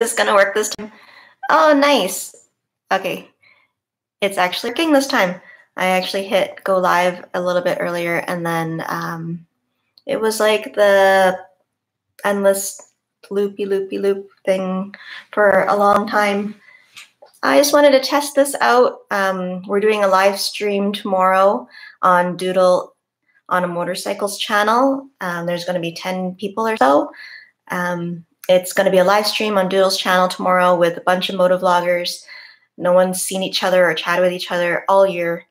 Is this gonna work this time? Oh, nice. Okay, it's actually working this time. I actually hit go live a little bit earlier, and then it was like the endless loopy loop thing for a long time. I just wanted to test this out. We're doing a live stream tomorrow on Doodle on a motorcycles channel. There's going to be 10 people or so. It's going to be a live stream on Doodle's channel tomorrow with a bunch of motovloggers. No one's seen each other or chatted with each other all year.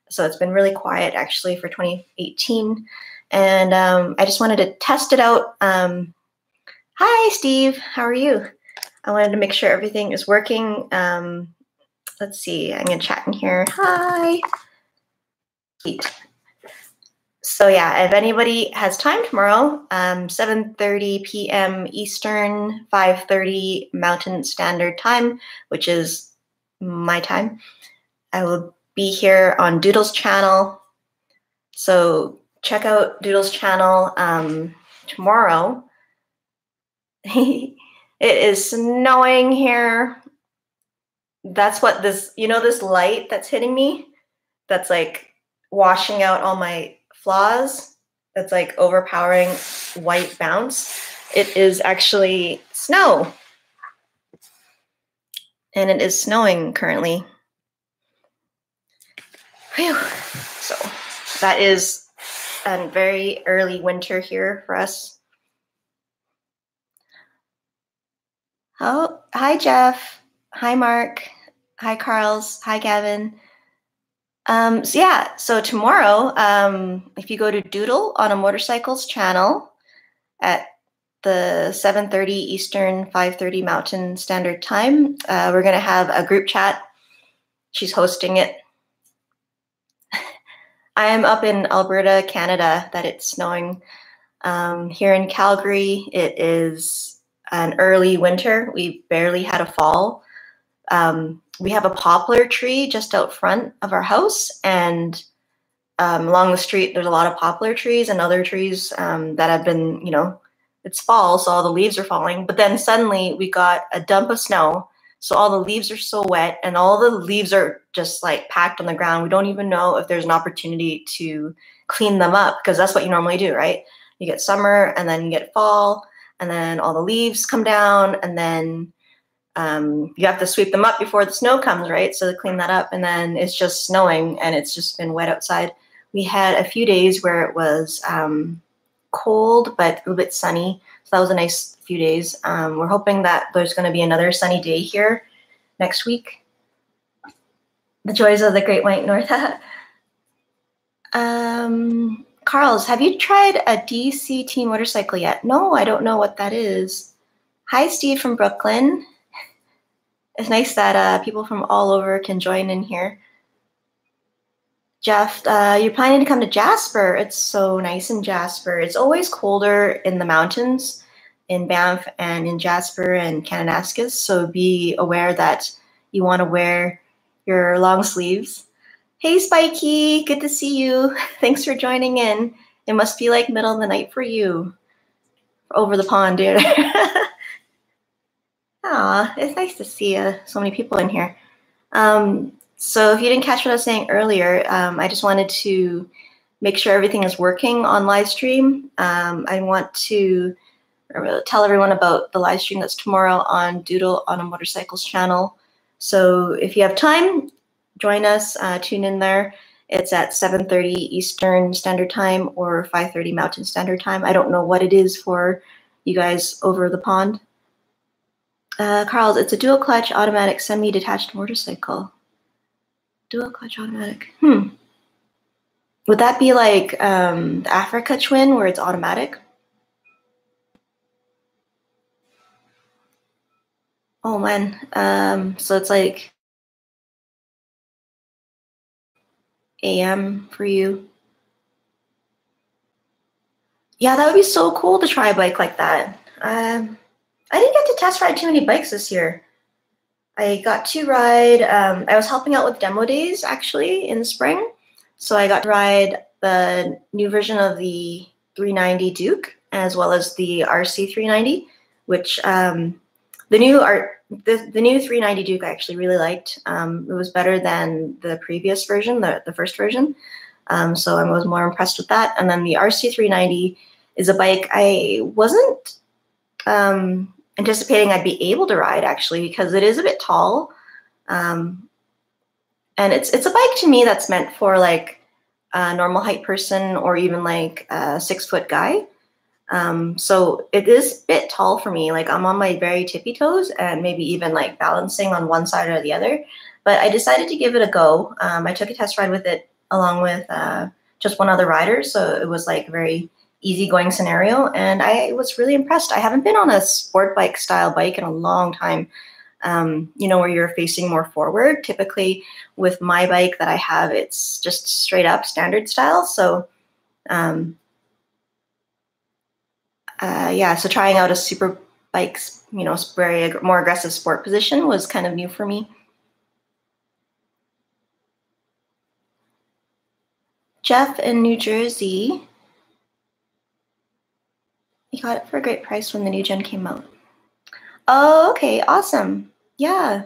So it's been really quiet actually for 2018. And I just wanted to test it out. Hi, Steve. How are you? I wanted to make sure everything is working. Let's see. I'm going to chat in here. Hi. Sweet. So yeah, if anybody has time tomorrow, 7:30 p.m. Eastern, 5:30 Mountain Standard Time, which is my time, I will be here on Doodle's channel. So check out Doodle's channel tomorrow. It is snowing here. That's what this, this light that's hitting me, that's like washing out all my flaws, that's like overpowering white bounce. It is actually snow. And it is snowing currently. Whew. So that is a very early winter here for us. Oh, hi, Jeff. Hi, Mark. Hi, Carls. Hi, Gavin. So tomorrow, if you go to Doodle on a motorcycles channel at the 7:30 Eastern, 5:30 Mountain Standard Time, we're going to have a group chat. She's hosting it. I am up in Alberta, Canada, that it's snowing. Here in Calgary, it is an early winter. We barely had a fall. We have a poplar tree just out front of our house, and along the street, there's a lot of poplar trees and other trees that have been, it's fall, so all the leaves are falling. But then suddenly we got a dump of snow, so all the leaves are so wet, and all the leaves are just like packed on the ground. We don't even know if there's an opportunity to clean them up, because that's what you normally do, right? You get summer, and then you get fall, and then all the leaves come down, and then you have to sweep them up before the snow comes, right? So to clean that up, and then it's just snowing, and it's just been wet outside. We had a few days where it was cold, but a little bit sunny. So that was a nice few days. We're hoping that there's going to be another sunny day here next week. The joys of the Great White North. Carls, have you tried a DCT motorcycle yet? No, I don't know what that is. Hi, Steve from Brooklyn. It's nice that people from all over can join in here. Jeff, you're planning to come to Jasper. It's so nice in Jasper. It's always colder in the mountains, in Banff and in Jasper and Kananaskis. So be aware that you want to wear your long sleeves. Hey, Spikey, good to see you. Thanks for joining in. It must be like middle of the night for you. Over the pond, dude. Aw, it's nice to see so many people in here. So if you didn't catch what I was saying earlier, I just wanted to make sure everything is working on Livestream. I want to tell everyone about the live stream that's tomorrow on Doodle on a Motorcycles channel. So if you have time, join us, tune in there. It's at 7:30 Eastern Standard Time or 5:30 Mountain Standard Time. I don't know what it is for you guys over the pond. Carl, it's a dual clutch automatic semi-detached motorcycle. Dual clutch automatic. Would that be like the Africa Twin where it's automatic? Oh man. So it's like AM for you. Yeah, that would be so cool to try a bike like that. I didn't get to test ride too many bikes this year. I got to ride, I was helping out with demo days actually in the spring. So I got to ride the new version of the 390 Duke as well as the RC 390, which The new 390 Duke I actually really liked. It was better than the previous version, the first version. So I was more impressed with that. And then the RC390 is a bike I wasn't anticipating I'd be able to ride, actually, because it is a bit tall. And it's a bike to me that's meant for like a normal height person or even like a 6-foot guy. So it is a bit tall for me. Like I'm on my very tippy toes and maybe even like balancing on one side or the other. But I decided to give it a go. I took a test ride with it along with just one other rider. So it was like a very easygoing scenario. And I was really impressed. I haven't been on a sport bike style bike in a long time. You know, where you're facing more forward. Typically with my bike that I have, it's just straight up standard style. So yeah, so trying out a super bike's, you know, very more aggressive sport position was kind of new for me. Jeff in New Jersey, he got it for a great price when the new gen came out. Oh, okay, awesome. Yeah.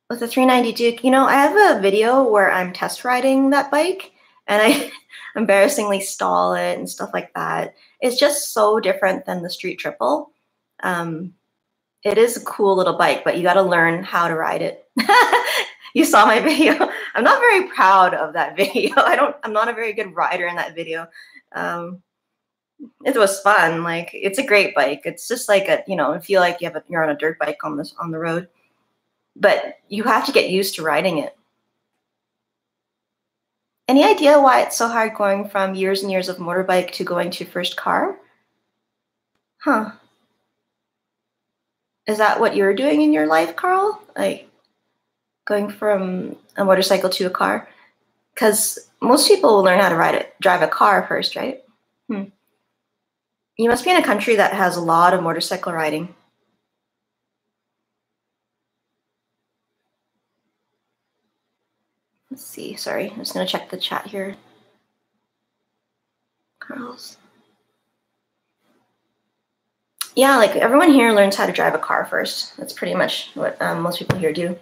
With the 390 Duke, you know, I have a video where I'm test riding that bike and I embarrassingly stall it and stuff like that. It's just so different than the Street Triple. It is a cool little bike, but you got to learn how to ride it. You saw my video. I'm not very proud of that video. I'm not a very good rider in that video. It was fun. Like, it's a great bike. It's just like a, you know, feel like you're on a dirt bike on the road, but you have to get used to riding it. Any idea why it's so hard going from years and years of motorbike to going to first car? Huh. Is that what you're doing in your life, Carl? Like going from a motorcycle to a car? Because most people learn how to drive a car first, right? You must be in a country that has a lot of motorcycle riding. Let's see, sorry, I'm just gonna check the chat here. Carl's. Yeah, like everyone here learns how to drive a car first. That's pretty much what most people here do.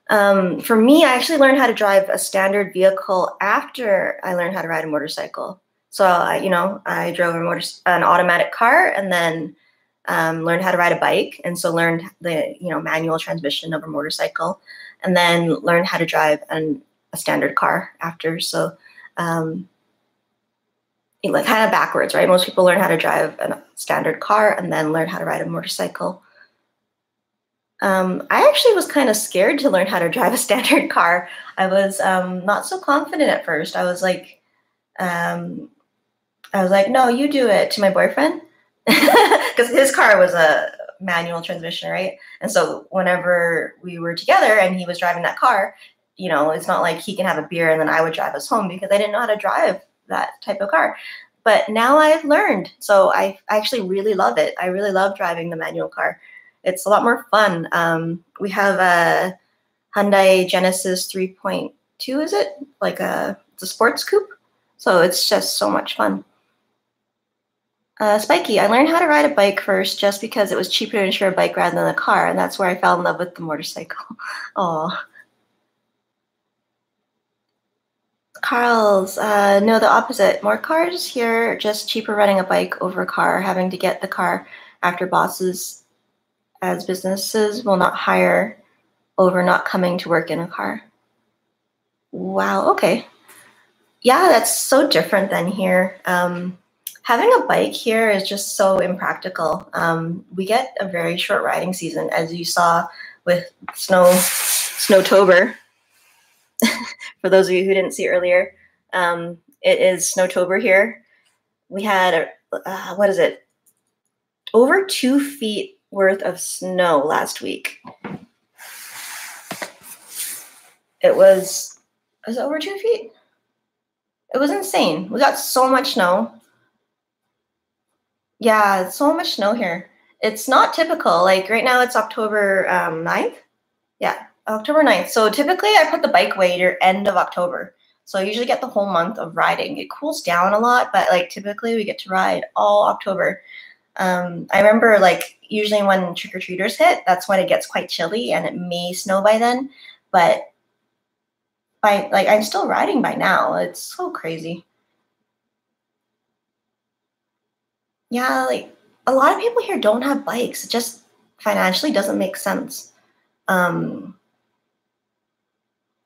For me, I actually learned how to drive a standard vehicle after I learned how to ride a motorcycle. So, you know, I drove an automatic car and then learned how to ride a bike. And so learned the, you know, manual transmission of a motorcycle and then learned how to drive a standard car after. So, like kind of backwards, right? Most people learn how to drive a standard car and then learn how to ride a motorcycle. I actually was kind of scared to learn how to drive a standard car. I was not so confident at first. I was like, no, you do it, to my boyfriend, because his car was a manual transmission, right? And so whenever we were together and he was driving that car, you know, it's not like he can have a beer and then I would drive us home because I didn't know how to drive that type of car. But now I've learned, so I actually really love it. I really love driving the manual car. It's a lot more fun. We have a Hyundai Genesis 3.2, is it? Like it's a sports coupe. So it's just so much fun. Spiky, I learned how to ride a bike first just because it was cheaper to insure a bike rather than a car, and that's where I fell in love with the motorcycle. Oh. Carl's, no, the opposite. More cars here, just cheaper running a bike over a car, having to get the car after bosses as businesses will not hire over not coming to work in a car. Wow, okay. Yeah, that's so different than here. Having a bike here is just so impractical. We get a very short riding season, as you saw with Snowtober. For those of you who didn't see earlier, it is Snowtober here. We had, what is it? Over 2 feet worth of snow last week. Was it over 2 feet? It was insane. We got so much snow. Yeah, so much snow here. It's not typical. Like right now it's October 9th. Yeah, October 9th. So typically I put the bike away end of October. So I usually get the whole month of riding. It cools down a lot, but like typically we get to ride all October. I remember like usually when trick-or-treaters hit, that's when it gets quite chilly and it may snow by then. But by like I'm still riding by now. It's so crazy. Yeah, like a lot of people here don't have bikes. It just financially doesn't make sense. Um,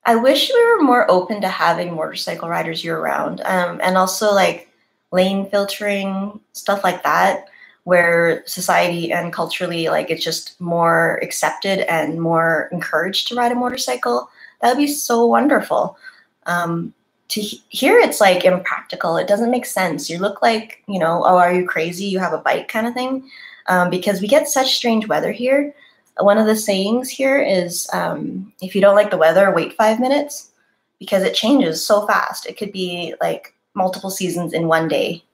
I wish we were more open to having motorcycle riders year round, and also like lane filtering, stuff like that, where society and culturally, like it's just more accepted and more encouraged to ride a motorcycle. That would be so wonderful. Here, it's like impractical. It doesn't make sense. You look like, oh, are you crazy? You have a bike kind of thing. Because we get such strange weather here. One of the sayings here is if you don't like the weather, wait 5 minutes because it changes so fast. It could be like multiple seasons in one day.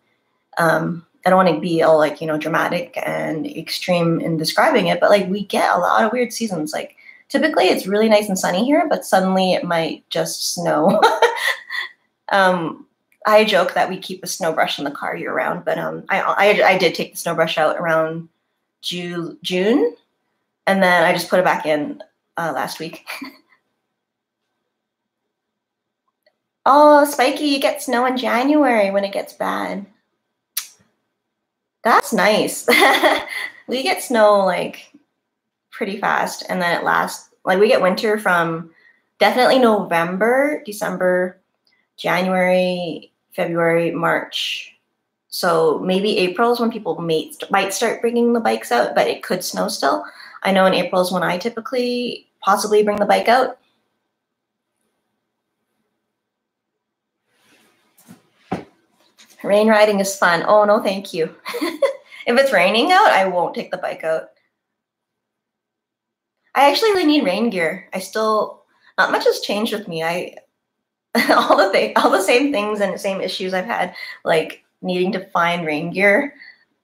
I don't want to be all like, dramatic and extreme in describing it, but like we get a lot of weird seasons. Like typically it's really nice and sunny here, but suddenly it might just snow. I joke that we keep a snow brush in the car year round, but I did take the snow brush out around June, and then I just put it back in last week. Oh, Spiky, you get snow in January when it gets bad. That's nice. We get snow like pretty fast, and then it lasts. Like we get winter from definitely November, December, January, February, March. So maybe April is when people might start bringing the bikes out, but it could snow still. I know in April is when I typically possibly bring the bike out. Rain riding is fun. Oh, no, thank you. If it's raining out, I won't take the bike out. I actually really need rain gear. Not much has changed with me. All the same things and the same issues I've had, like needing to find rain gear.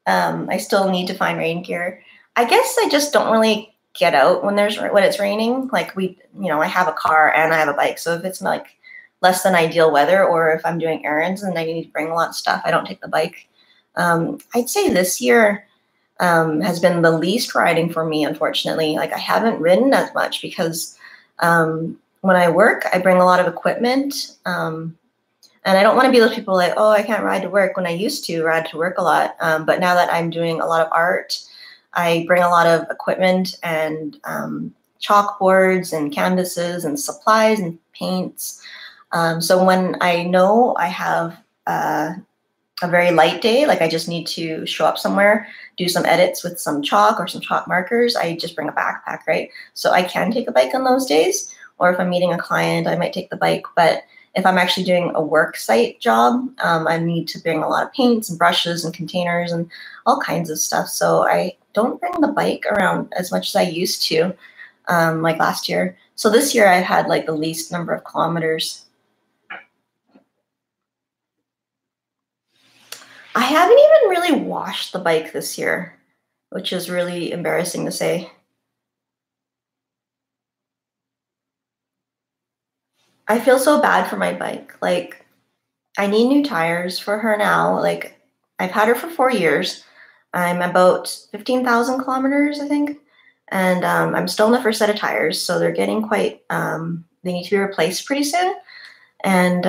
I still need to find rain gear. I guess I just don't really get out when it's raining. Like I have a car and I have a bike. So if it's like less than ideal weather, or if I'm doing errands and I need to bring a lot of stuff, I don't take the bike. I'd say this year has been the least riding for me, unfortunately. Like I haven't ridden as much because when I work, I bring a lot of equipment. And I don't want to be those people like, oh, I can't ride to work, when I used to ride to work a lot. But now that I'm doing a lot of art, I bring a lot of equipment and chalkboards and canvases and supplies and paints. So when I know I have a very light day, like I just need to show up somewhere, do some edits with some chalk or some chalk markers, I just bring a backpack, right? So I can take a bike on those days, or if I'm meeting a client, I might take the bike. But if I'm actually doing a work site job, I need to bring a lot of paints and brushes and containers and all kinds of stuff. So I don't bring the bike around as much as I used to, like last year. So this year I've had like the least number of kilometers. I haven't even really washed the bike this year, which is really embarrassing to say. I feel so bad for my bike. Like, I need new tires for her now. Like, I've had her for 4 years. I'm about 15,000 kilometers, I think. And I'm still in the first set of tires. So they're getting quite, they need to be replaced pretty soon. And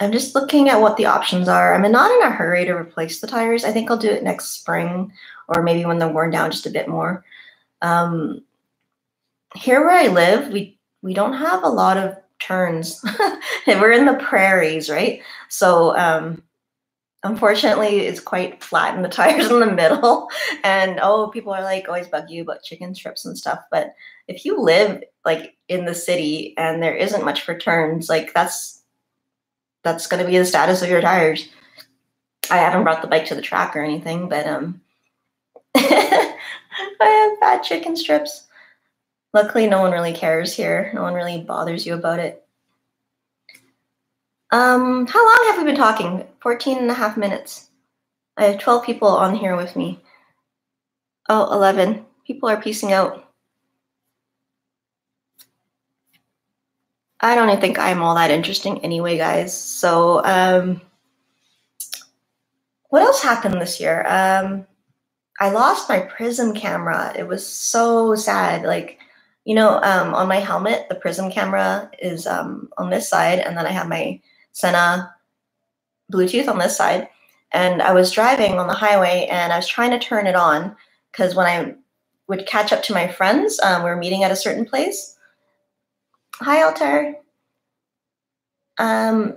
I'm just looking at what the options are. I'm not in a hurry to replace the tires. I think I'll do it next spring, or maybe when they're worn down just a bit more. Here where I live, we don't have a lot of turns. We're in the prairies, right? So unfortunately, it's quite flat and the tires in the middle. And people are like always bug you about chicken strips and stuff. But if you live like in the city and there isn't much for turns, like that's going to be the status of your tires. I haven't brought the bike to the track or anything, but I have bad chicken strips. Luckily, no one really cares here. No one really bothers you about it. How long have we been talking? 14 and a half minutes. I have 12 people on here with me. Oh, 11. People are peacing out. I don't even think I'm all that interesting anyway, guys. So, what else happened this year? I lost my prism camera. It was so sad. Like, on my helmet, the prism camera is on this side, and then I have my Senna Bluetooth on this side. And I was driving on the highway, and I was trying to turn it on because when I would catch up to my friends, we were meeting at a certain place. Hi, Altair.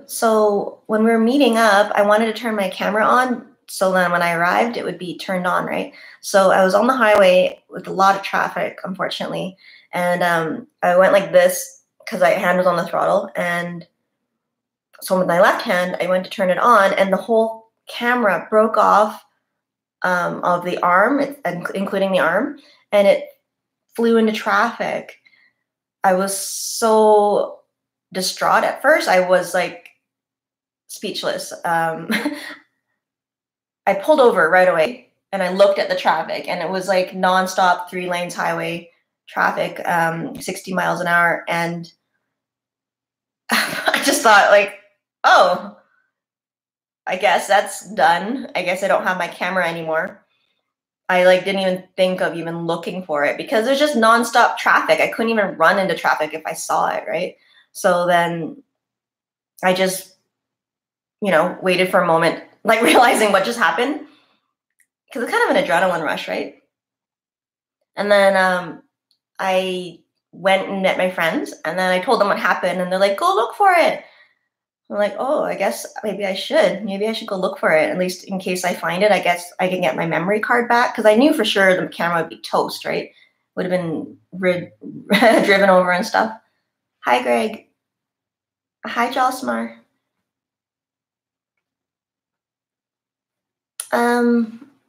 So when we were meeting up, I wanted to turn my camera on so then when I arrived, it would be turned on, right? So I was on the highway with a lot of traffic, unfortunately, and I went like this because my hand was on the throttle, and so with my left hand, I went to turn it on, and the whole camera broke off of the arm, including the arm, and it flew into traffic. I was so distraught at first. I was like speechless. I pulled over right away and I looked at the traffic, and it was like nonstop 3 lanes highway traffic, 60 miles an hour. And I just thought like, oh, I guess that's done. I guess I don't have my camera anymore. I like didn't even think of even looking for it because there's just nonstop traffic. I couldn't even run into traffic if I saw it, right? So then I just, waited for a moment, like realizing what just happened. Because it's kind of an adrenaline rush, right? And then I went and met my friends, and then I told them what happened, and they're like, go look for it. I'm like, oh, I guess maybe I should. Maybe I should go look for it, at least in case I find it. I guess I can get my memory card back, because I knew for sure the camera would be toast, right? Would have been driven over and stuff. Hi, Greg. Hi, Josmar.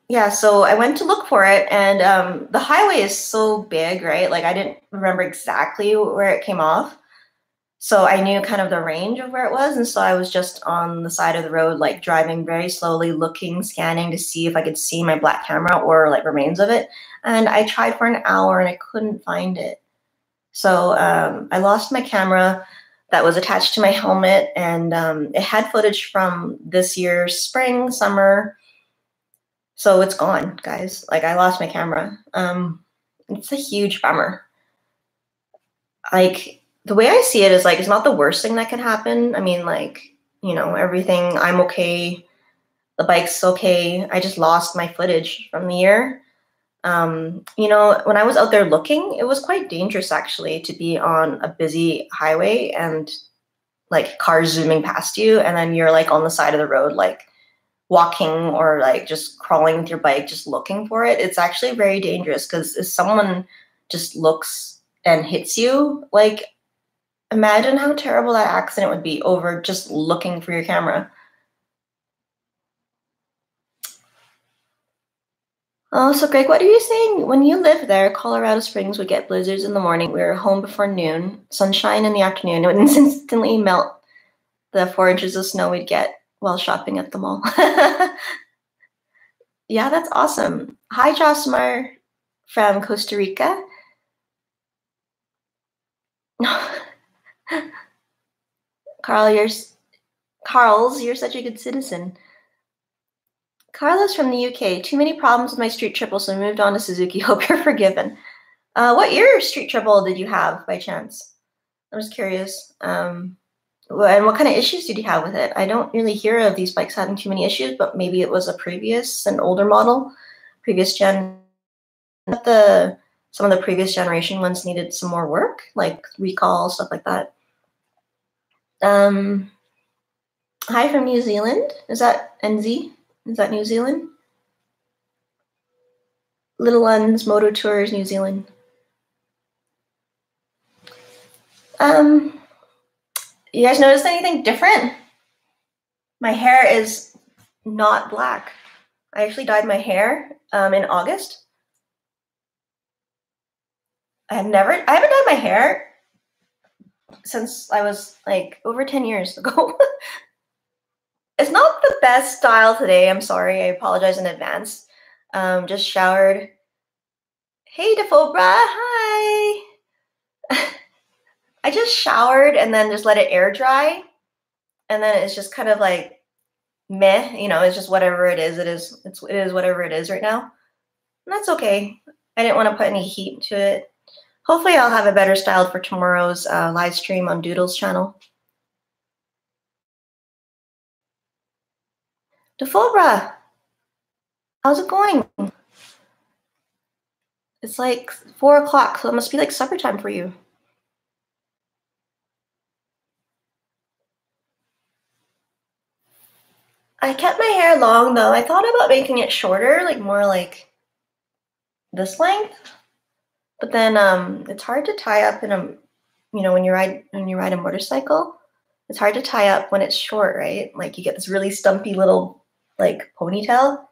Yeah, so I went to look for it, and the highway is so big, right? Like I didn't remember exactly where it came off. So I knew kind of the range of where it was. And so I was just on the side of the road, like driving very slowly, looking, scanning to see if I could see my black camera or like remains of it. And I tried for an hour and I couldn't find it. So I lost my camera that was attached to my helmet, and it had footage from this year's spring, summer. So it's gone, guys. Like I lost my camera. It's a huge bummer. Like the way I see it is like, it's not the worst thing that could happen. I mean, like, everything, I'm okay. The bike's okay. I just lost my footage from the year. When I was out there looking, it was quite dangerous actually to be on a busy highway and like cars zooming past you. And then you're like on the side of the road, like walking or like just crawling with your bike, just looking for it. It's actually very dangerous because if someone just looks and hits you, like imagine how terrible that accident would be over just looking for your camera. Oh, so Greg, what are you saying? When you lived there, Colorado Springs would get blizzards in the morning. We were home before noon, sunshine in the afternoon. It would instantly melt the 4 inches of snow we'd get while shopping at the mall. Yeah, that's awesome. Hi, Josmar from Costa Rica. Carl's, you're such a good citizen. Carlos from the UK. Too many problems with my street triple, so I moved on to Suzuki. Hope you're forgiven. What year street triple did you have by chance? I was curious. And what kind of issues did you have with it? I don't really hear of these bikes having too many issues, but maybe it was an older model, previous gen. Some of the previous generation ones needed some more work, like recall, stuff like that. Hi from New Zealand. Is that NZ? Is that New Zealand? Little Ones Moto Tours, New Zealand. You guys notice anything different? My hair is not black. I actually dyed my hair in August. I haven't dyed my hair since I was like over 10 years ago. It's not the best style today. I'm sorry. I apologize in advance. Just showered. Hey, Defobra. Hi. I just showered and then just let it air dry. And then it's just kind of like meh, it's just whatever it is. It is whatever it is right now. That's okay. I didn't want to put any heat to it. Hopefully I'll have a better style for tomorrow's live stream on Doodle's channel. DeFobra, how's it going? It's like 4 o'clock, so it must be like supper time for you. I kept my hair long though. I thought about making it shorter, like more like this length. But then it's hard to tie up in a, when you ride a motorcycle, it's hard to tie up when it's short, right? Like you get this really stumpy little like ponytail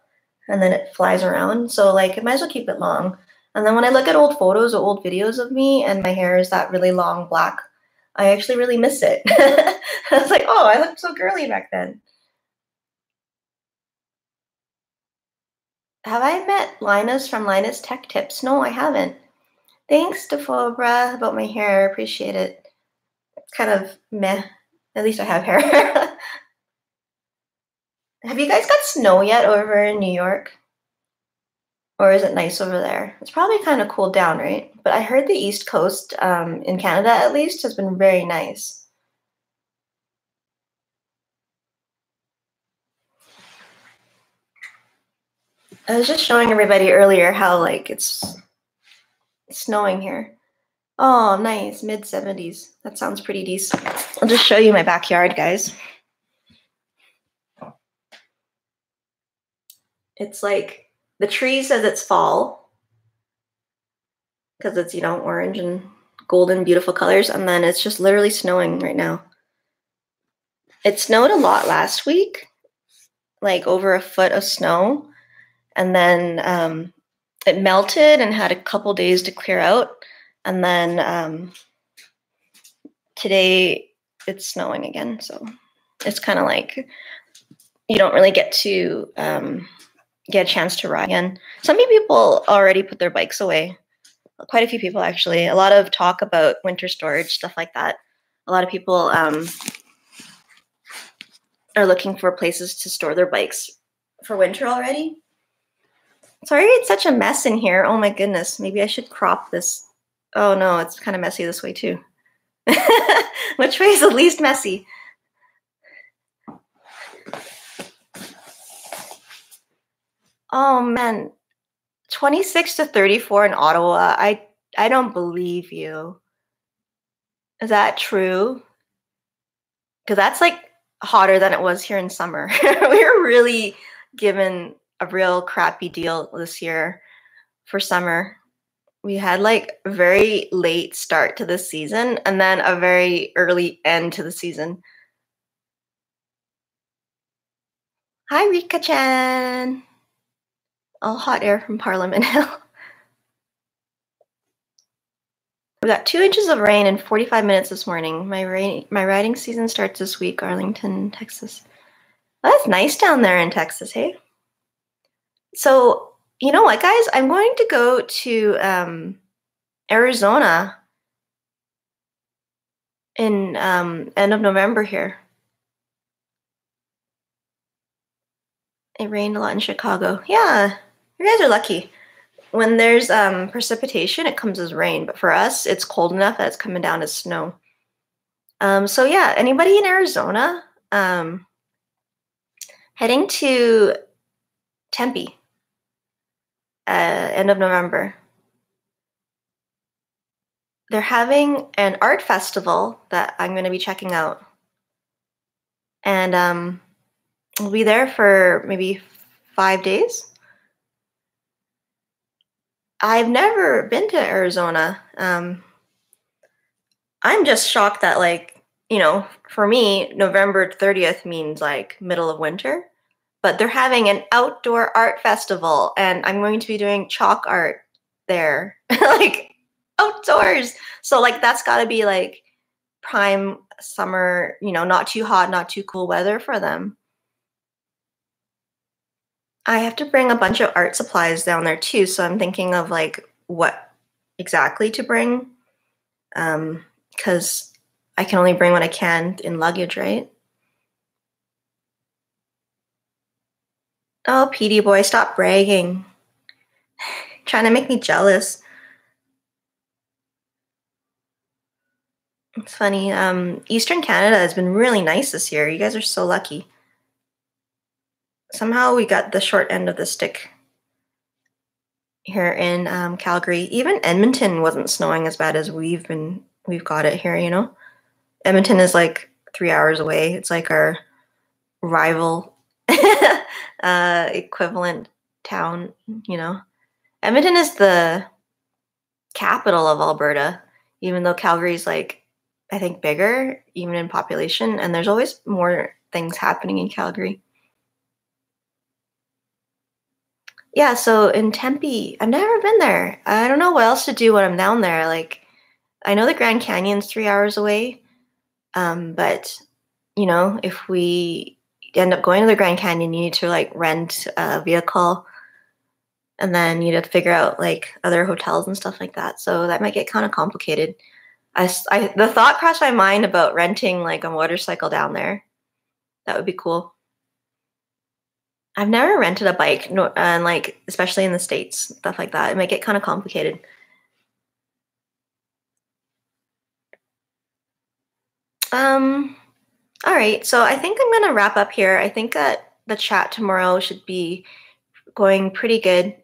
and then it flies around. So like I might as well keep it long. And then when I look at old photos or old videos of me and my hair is that really long black, I actually really miss it. I was like, oh, I looked so girly back then. Have I met Linus from Linus Tech Tips? No, I haven't. Thanks, Defobra, about my hair. I appreciate it. It's kind of meh. At least I have hair. Have you guys got snow yet over in New York? Or is it nice over there? It's probably kind of cooled down, right? But I heard the East Coast, in Canada at least, has been very nice. I was just showing everybody earlier how like it's snowing here. Oh, nice. Mid-70s. That sounds pretty decent. I'll just show you my backyard, guys. It's like the tree says it's fall because it's, orange and golden, beautiful colors. And then it's just literally snowing right now. It snowed a lot last week, like over a foot of snow. And then it melted and had a couple days to clear out. And then today it's snowing again. So it's kind of like you don't really get to get a chance to ride again. Some people already put their bikes away. Quite a few people, actually. A lot of talk about winter storage, stuff like that. A lot of people are looking for places to store their bikes for winter already. Sorry, it's such a mess in here. Oh my goodness. Maybe I should crop this. Oh no, it's kind of messy this way too. Which way is the least messy? Oh man, 26 to 34 in Ottawa. I don't believe you. Is that true? Because that's like hotter than it was here in summer. We were really given a real crappy deal this year for summer. We had like a very late start to the season and then a very early end to the season. Hi, Rika-chan. All hot air from Parliament Hill. We got 2 inches of rain in 45 minutes this morning. My riding season starts this week, Arlington, Texas. Well, that's nice down there in Texas, hey? So, you know what, guys? I'm going to go to Arizona in end of November here. It rained a lot in Chicago. Yeah, you guys are lucky. When there's precipitation, it comes as rain. But for us, it's cold enough that it's coming down as snow. So yeah, anybody in Arizona heading to Tempe end of November. They're having an art festival that I'm going to be checking out. And we'll be there for maybe 5 days. I've never been to Arizona. I'm just shocked that, like, for me, November 30th means like middle of winter. But they're having an outdoor art festival, and I'm going to be doing chalk art there, like outdoors. So like that's got to be like prime summer, not too hot, not too cool weather for them. I have to bring a bunch of art supplies down there too, so I'm thinking of like what exactly to bring, because I can only bring what I can in luggage, right? Oh, PD boy, stop bragging. Trying to make me jealous. It's funny. Eastern Canada has been really nice this year. You guys are so lucky. Somehow we got the short end of the stick here in Calgary. Even Edmonton wasn't snowing as bad as we've got it here, you know? Edmonton is like 3 hours away. It's like our rival equivalent town, you know? Edmonton is the capital of Alberta, even though Calgary's like, I think, bigger, even in population, and there's always more things happening in Calgary. Yeah, so in Tempe, I've never been there. I don't know what else to do when I'm down there. Like, I know the Grand Canyon's 3 hours away, but you know, if we end up going to the Grand Canyon, you need to like rent a vehicle, and then you have to figure out like other hotels and stuff like that. So that might get kind of complicated. The thought crossed my mind about renting like a motorcycle down there. That would be cool. I've never rented a bike, no, and like especially in the States, stuff like that. It might get kind of complicated. Um, all right, so I think I'm gonna wrap up here. I think that the chat tomorrow should be going pretty good.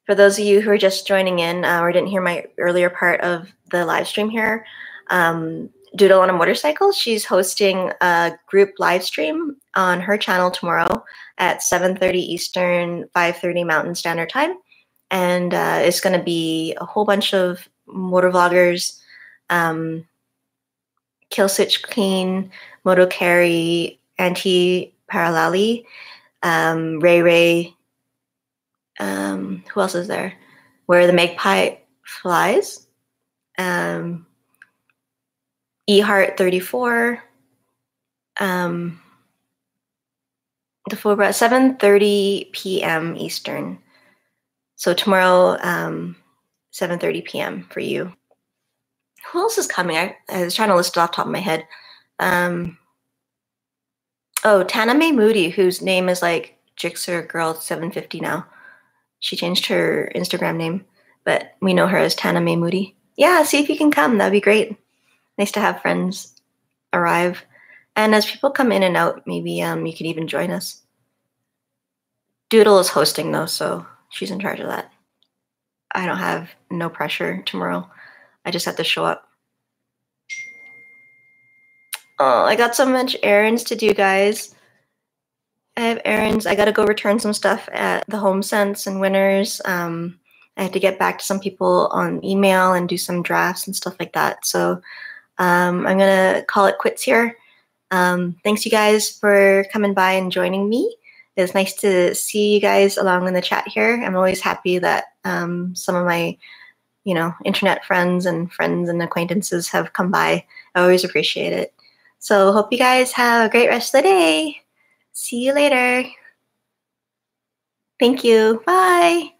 For those of you who are just joining in or didn't hear my earlier part of the live stream here, Doodle on a Motorcycle, she's hosting a group live stream on her channel tomorrow at 7:30 Eastern, 5:30 Mountain Standard Time. And it's going to be a whole bunch of motor vloggers, Killswitch Queen, Moto Carry, Anti Paralleli, Ray Ray, who else is there? Where the Magpie Flies, eHeart 34, the full 7:30 p.m. Eastern. So tomorrow, 7:30 p.m. for you. Who else is coming? I was trying to list it off the top of my head. Tana Mae Moody, whose name is like Jixer Girl 750 now. She changed her Instagram name, but we know her as Tana Mae Moody. Yeah, see if you can come. That'd be great. Nice to have friends arrive. And as people come in and out, maybe you could even join us. Doodle is hosting though, so she's in charge of that. I don't have no pressure tomorrow. I just have to show up. Oh, I got so much errands to do, guys. I have errands. I got to go return some stuff at the Home Sense and Winners. I have to get back to some people on email and do some drafts and stuff like that. So I'm going to call it quits here. Thanks, you guys, for coming by and joining me. It's nice to see you guys along in the chat here. I'm always happy that some of my, internet friends and acquaintances have come by. I always appreciate it. So hope you guys have a great rest of the day. See you later. Thank you. Bye.